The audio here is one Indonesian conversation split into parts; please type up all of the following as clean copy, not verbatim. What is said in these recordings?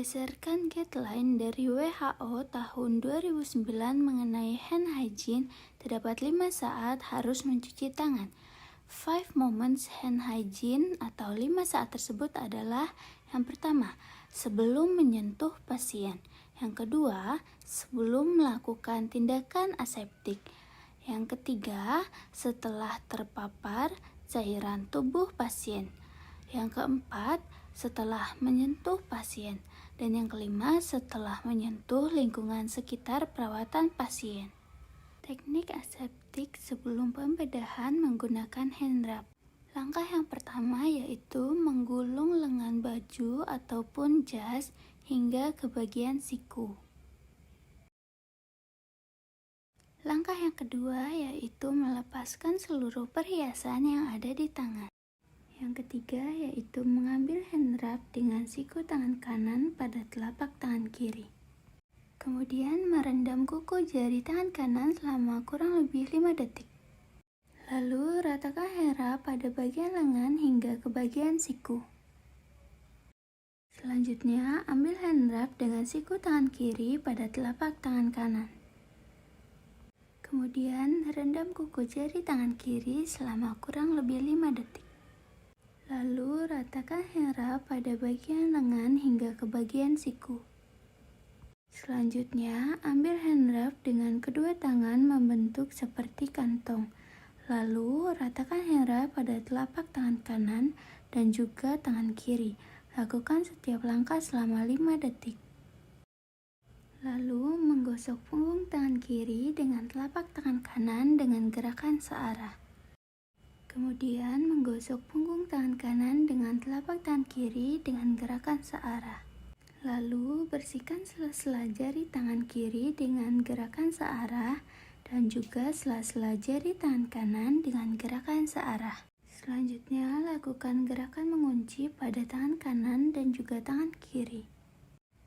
Berdasarkan guideline dari WHO tahun 2009 mengenai hand hygiene, terdapat 5 saat harus mencuci tangan. 5 moments hand hygiene atau 5 saat tersebut adalah: yang pertama, sebelum menyentuh pasien. Yang kedua, sebelum melakukan tindakan aseptik. Yang ketiga, setelah terpapar cairan tubuh pasien. Yang keempat, setelah menyentuh pasien. Dan yang kelima, setelah menyentuh lingkungan sekitar perawatan pasien. Teknik aseptik sebelum pembedahan menggunakan hand rub. Langkah yang pertama yaitu menggulung lengan baju ataupun jas hingga ke bagian siku. Langkah yang kedua yaitu melepaskan seluruh perhiasan yang ada di tangan. Yang ketiga yaitu mengambil hand rub dengan siku tangan kanan pada telapak tangan kiri. Kemudian merendam kuku jari tangan kanan selama kurang lebih 5 detik. Lalu ratakan hand rub pada bagian lengan hingga ke bagian siku. Selanjutnya ambil hand rub dengan siku tangan kiri pada telapak tangan kanan. Kemudian rendam kuku jari tangan kiri selama kurang lebih 5 detik. Lalu ratakan hand rub pada bagian lengan hingga ke bagian siku. Selanjutnya, ambil hand rub dengan kedua tangan membentuk seperti kantong. Lalu ratakan hand rub pada telapak tangan kanan dan juga tangan kiri. Lakukan setiap langkah selama 5 detik. Lalu menggosok punggung tangan kiri dengan telapak tangan kanan dengan gerakan searah. Kemudian menggosok punggung tangan kanan dengan telapak tangan kiri dengan gerakan searah. Lalu bersihkan sela-sela jari tangan kiri dengan gerakan searah dan juga sela-sela jari tangan kanan dengan gerakan searah. Selanjutnya lakukan gerakan mengunci pada tangan kanan dan juga tangan kiri.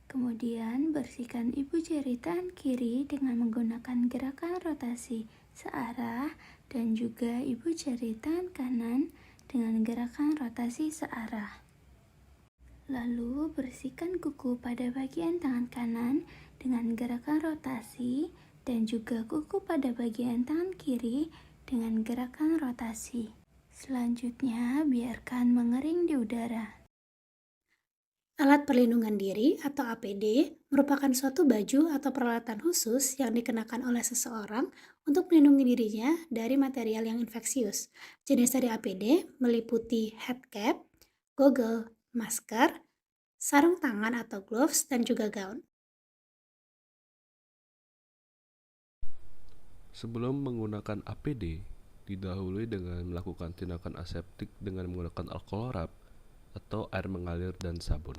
Kemudian bersihkan ibu jari tangan kiri dengan menggunakan gerakan rotasi searah dan juga ibu jari tangan kanan dengan gerakan rotasi searah. Lalu bersihkan kuku pada bagian tangan kanan dengan gerakan rotasi dan juga kuku pada bagian tangan kiri dengan gerakan rotasi. Selanjutnya biarkan mengering di udara. Alat perlindungan diri atau APD merupakan suatu baju atau peralatan khusus yang dikenakan oleh seseorang untuk melindungi dirinya dari material yang infeksius. Jenis dari APD meliputi head cap, goggle, masker, sarung tangan atau gloves, dan juga gaun. Sebelum menggunakan APD, didahului dengan melakukan tindakan aseptik dengan menggunakan alkohol rub atau air mengalir dan sabun.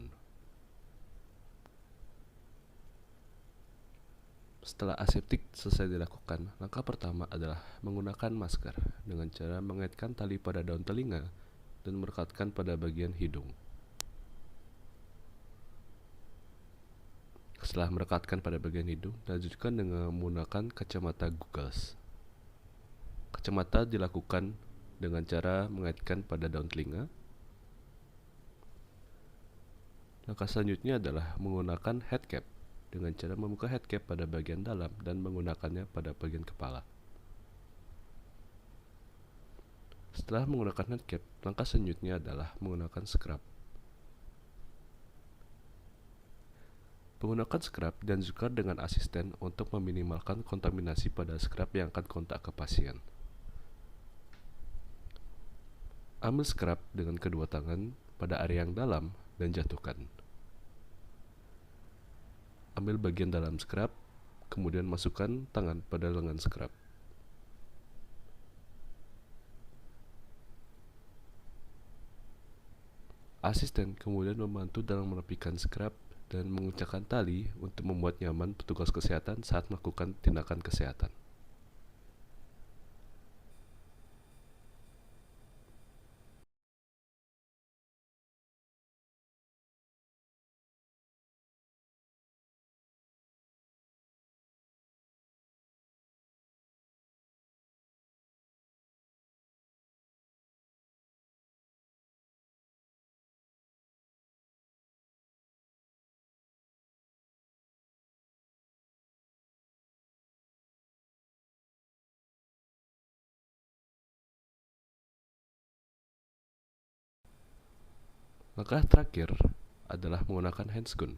Setelah aseptik selesai dilakukan, langkah pertama adalah menggunakan masker dengan cara mengaitkan tali pada daun telinga dan merekatkan pada bagian hidung. Setelah merekatkan pada bagian hidung, lanjutkan dengan menggunakan kacamata goggles. Kacamata dilakukan dengan cara mengaitkan pada daun telinga. Langkah selanjutnya adalah menggunakan head cap dengan cara membuka head cap pada bagian dalam dan menggunakannya pada bagian kepala. Setelah menggunakan head cap, langkah selanjutnya adalah menggunakan scrub. Menggunakan scrub dan juga dengan asisten untuk meminimalkan kontaminasi pada scrub yang akan kontak ke pasien. Ambil scrub dengan kedua tangan pada area yang dalam dan jatuhkan. Ambil bagian dalam scrub, kemudian masukkan tangan pada lengan scrub. Asisten kemudian membantu dalam merapikan scrub dan menguncangkan tali untuk membuat nyaman petugas kesehatan saat melakukan tindakan kesehatan. Langkah terakhir adalah menggunakan handscoon.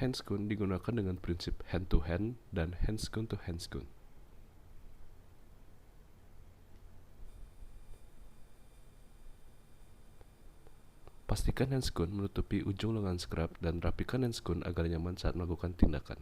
Handscoon digunakan dengan prinsip hand to hand dan handscoon to handscoon. Pastikan handscoon menutupi ujung lengan scrub dan rapikan handscoon agar nyaman saat melakukan tindakan.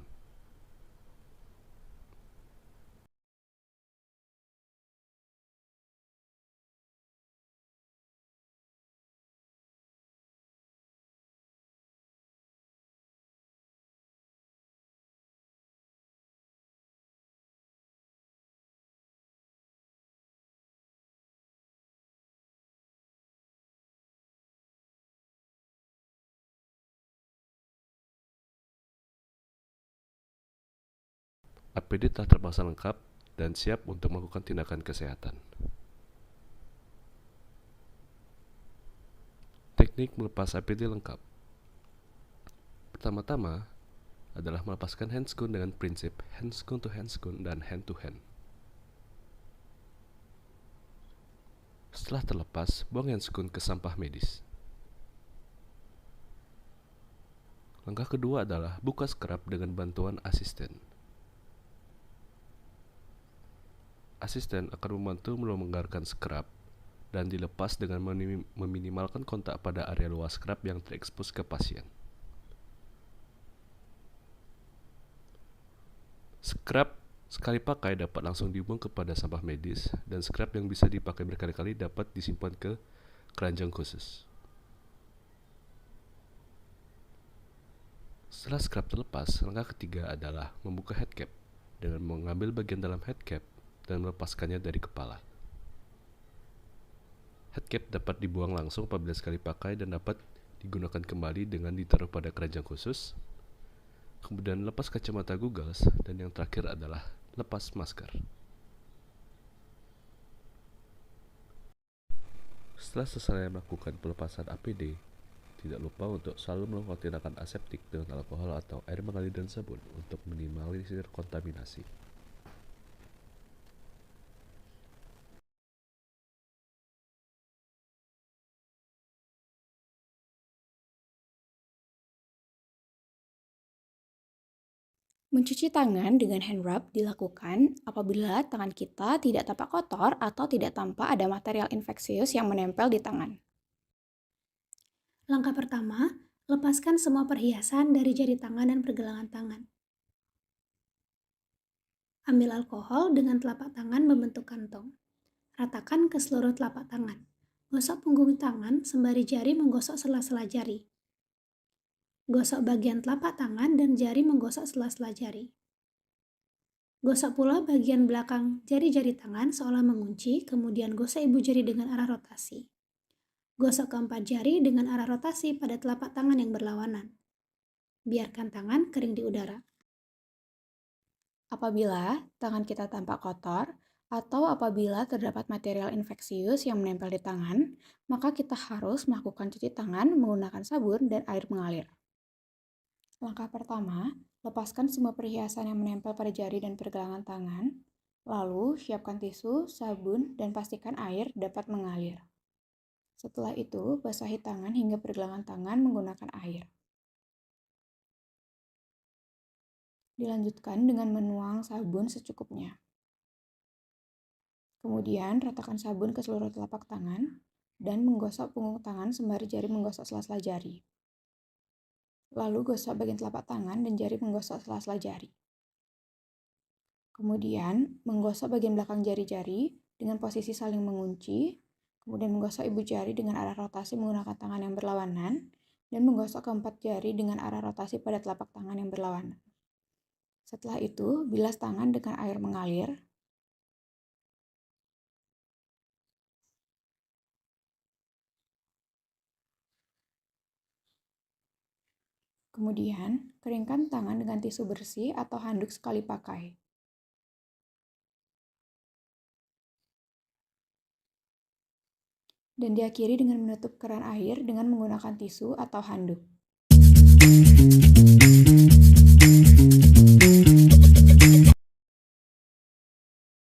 APD telah terpasang lengkap dan siap untuk melakukan tindakan kesehatan. Teknik melepas APD lengkap. Pertama-tama adalah melepaskan handscoon dengan prinsip handscoon to handscoon dan hand to hand. Setelah terlepas, buang handscoon ke sampah medis. Langkah kedua adalah buka scrub dengan bantuan asisten. Asisten akan membantu melonggarkan scrub dan dilepas dengan meminimalkan kontak pada area luar scrub yang terekspos ke pasien. Scrub sekali pakai dapat langsung dibuang kepada sampah medis, dan scrub yang bisa dipakai berkali-kali dapat disimpan ke keranjang khusus. Setelah scrub terlepas, langkah ketiga adalah membuka headcap dengan mengambil bagian dalam headcap dan melepaskannya dari kepala. Headcap dapat dibuang langsung apabila sekali pakai dan dapat digunakan kembali dengan ditaruh pada keranjang khusus. Kemudian lepas kacamata goggles, dan yang terakhir adalah lepas masker. Setelah selesai melakukan pelepasan APD, tidak lupa untuk selalu melakukan tindakan aseptik dengan alkohol atau air mengalir dan sabun untuk minimalisir kontaminasi. Mencuci tangan dengan hand rub dilakukan apabila tangan kita tidak tampak kotor atau tidak tampak ada material infeksius yang menempel di tangan. Langkah pertama, lepaskan semua perhiasan dari jari tangan dan pergelangan tangan. Ambil alkohol dengan telapak tangan membentuk kantong. Ratakan ke seluruh telapak tangan. Gosok punggung tangan sembari jari menggosok sela-sela jari. Gosok bagian telapak tangan dan jari menggosok sela-sela jari. Gosok pula bagian belakang jari-jari tangan seolah mengunci, kemudian gosok ibu jari dengan arah rotasi. Gosok keempat jari dengan arah rotasi pada telapak tangan yang berlawanan. Biarkan tangan kering di udara. Apabila tangan kita tampak kotor, atau apabila terdapat material infeksius yang menempel di tangan, maka kita harus melakukan cuci tangan menggunakan sabun dan air mengalir. Langkah pertama, lepaskan semua perhiasan yang menempel pada jari dan pergelangan tangan, lalu siapkan tisu, sabun, dan pastikan air dapat mengalir. Setelah itu, basahi tangan hingga pergelangan tangan menggunakan air. Dilanjutkan dengan menuang sabun secukupnya. Kemudian, ratakan sabun ke seluruh telapak tangan dan menggosok punggung tangan sembari jari menggosok sela-sela jari. Lalu gosok bagian telapak tangan dan jari menggosok sela-sela jari. Kemudian, menggosok bagian belakang jari-jari dengan posisi saling mengunci, kemudian menggosok ibu jari dengan arah rotasi menggunakan tangan yang berlawanan, dan menggosok keempat jari dengan arah rotasi pada telapak tangan yang berlawanan. Setelah itu, bilas tangan dengan air mengalir. Kemudian, keringkan tangan dengan tisu bersih atau handuk sekali pakai. Dan diakhiri dengan menutup keran air dengan menggunakan tisu atau handuk.